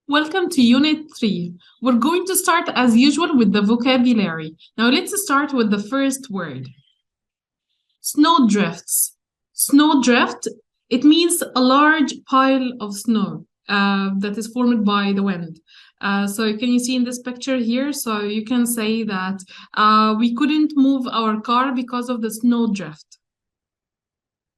Welcome to Unit 3. We're going to start as usual with the vocabulary. Now let's start with the first word. Snowdrifts. Snowdrift, it means a large pile of snow that is formed by the wind. So can you see in this picture here? So you can say that we couldn't move our car because of the snowdrift.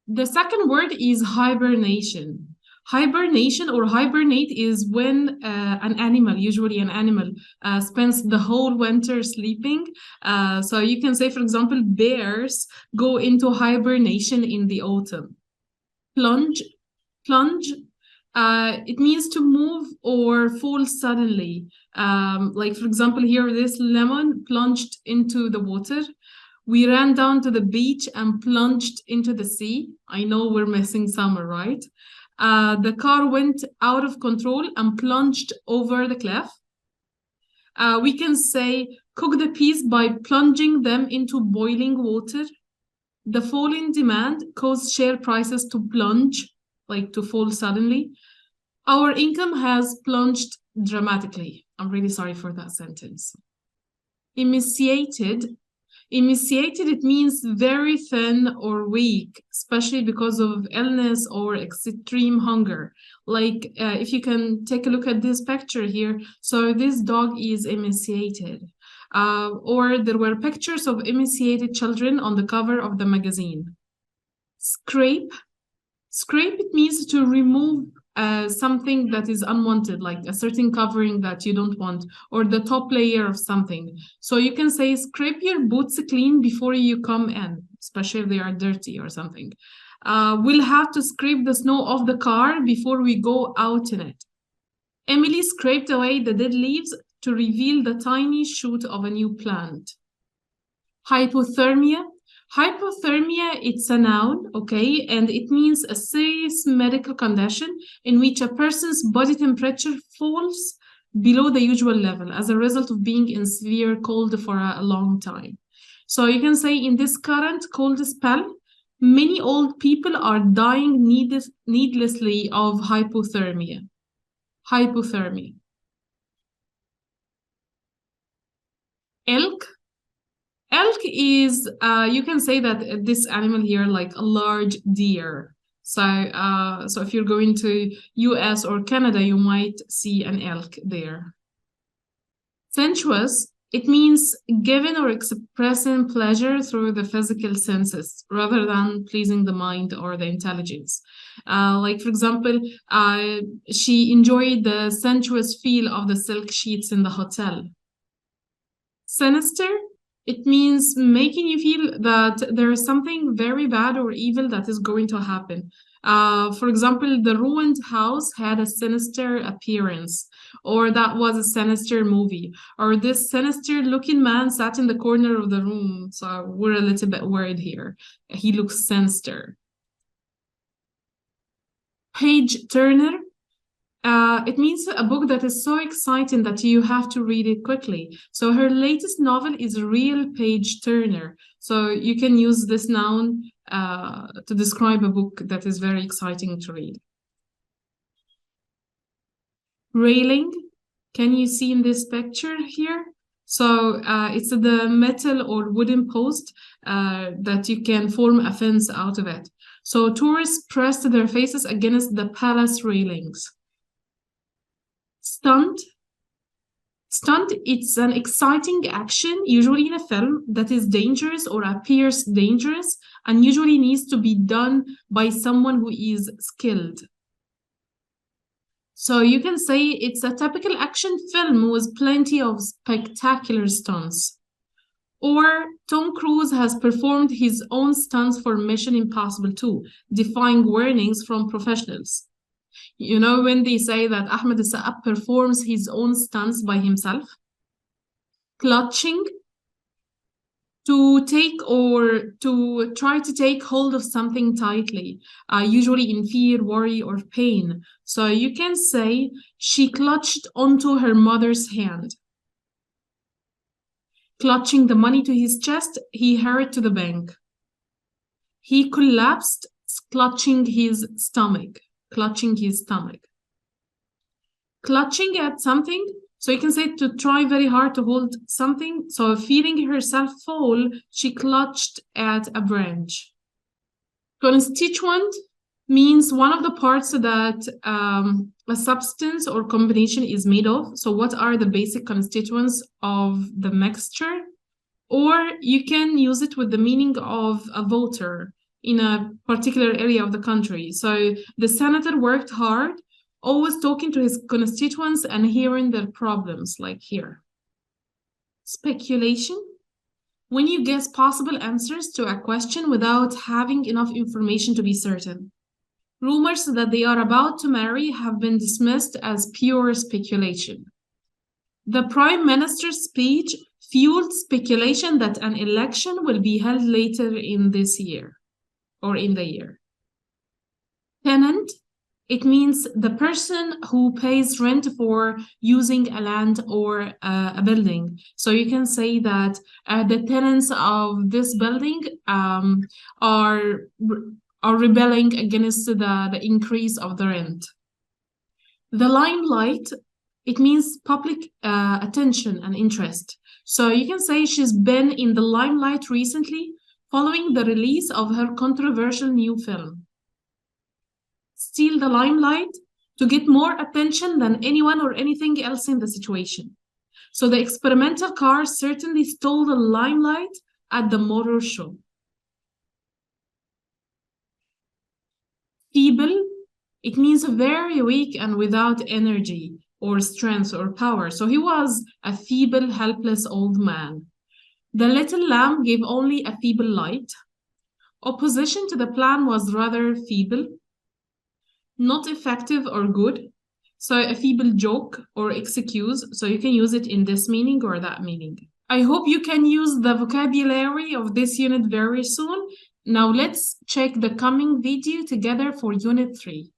The second word is hibernation. Hibernation or hibernate is when an animal, usually an animal, spends the whole winter sleeping. So you can say, for example, bears go into hibernation in the autumn. Plunge, plunge, it means to move or fall suddenly. Like, for example, here, this lemon plunged into the water. We ran down to the beach and plunged into the sea. I know we're missing summer, right? The car went out of control and plunged over the cliff. We can say, cook the peas by plunging them into boiling water. The fall in demand caused share prices to plunge, like to fall suddenly. Our income has plunged dramatically. I'm really sorry for that sentence. Emaciated. Emaciated, it means very thin or weak, especially because of illness or extreme hunger. Like if you can take a look at this picture here, so this dog is emaciated. Or there were pictures of emaciated children on the cover of the magazine. Scrape. Scrape, it means to remove something that is unwanted, like a certain covering that you don't want, or the top layer of something. So you can say, scrape your boots clean before you come in, especially if they are dirty or something. We'll have to scrape the snow off the car before we go out in it. Emily scraped away the dead leaves to reveal the tiny shoot of a new plant. Hypothermia. Hypothermia, it's a noun, okay, and it means a serious medical condition in which a person's body temperature falls below the usual level as a result of being in severe cold for a long time. So you can say in this current cold spell, many old people are dying needlessly of hypothermia. Hypothermia. Elk. Elk is, you can say that this animal here, like a large deer. So if you're going to US or Canada, you might see an elk there. Sensuous, it means giving or expressing pleasure through the physical senses rather than pleasing the mind or the intelligence. Like, for example, she enjoyed the sensuous feel of the silk sheets in the hotel. Sinister, it means making you feel that there is something very bad or evil that is going to happen. For example, the ruined house had a sinister appearance, or that was a sinister movie, or this sinister looking man sat in the corner of the room. So we're a little bit worried here. He looks sinister. Page Turner. It means a book that is so exciting that you have to read it quickly. So her latest novel is a real page turner. So you can use this noun to describe a book that is very exciting to read. Railing, can you see in this picture here? So it's the metal or wooden post that you can form a fence out of it. So tourists pressed their faces against the palace railings. Stunt. Stunt, it's an exciting action, usually in a film, that is dangerous or appears dangerous and usually needs to be done by someone who is skilled. So you can say it's a typical action film with plenty of spectacular stunts. Or Tom Cruise has performed his own stunts for Mission Impossible 2, defying warnings from professionals. You know when they say that Ahmed Sa'ab performs his own stunts by himself? Clutching, to take or to try to take hold of something tightly, usually in fear, worry, or pain. So you can say she clutched onto her mother's hand. Clutching the money to his chest, he hurried to the bank. He collapsed, clutching his stomach. Clutching his stomach. Clutching at something. So you can say to try very hard to hold something. So feeling herself fall, she clutched at a branch. Constituent means one of the parts that a substance or combination is made of. So what are the basic constituents of the mixture? Or you can use it with the meaning of a voter in a particular area of the country. So the senator worked hard, always talking to his constituents and hearing their problems, like here. Speculation. When you guess possible answers to a question without having enough information to be certain. Rumors that they are about to marry have been dismissed as pure speculation. The Prime Minister's speech fueled speculation that an election will be held later in this year or in the year. Tenant, it means the person who pays rent for using a land or a building. So you can say that the tenants of this building are rebelling against the increase of the rent. The limelight, it means public attention and interest. So you can say she's been in the limelight recently following the release of her controversial new film. Steal the limelight, to get more attention than anyone or anything else in the situation. So the experimental car certainly stole the limelight at the motor show. Feeble, it means very weak and without energy or strength or power. So he was a feeble, helpless old man. The little lamp gave only a feeble light. Opposition to the plan was rather feeble, not effective or good. So a feeble joke or excuse. So you can use it in this meaning or that meaning. I hope you can use the vocabulary of this unit very soon. Now let's check the coming video together for Unit 3.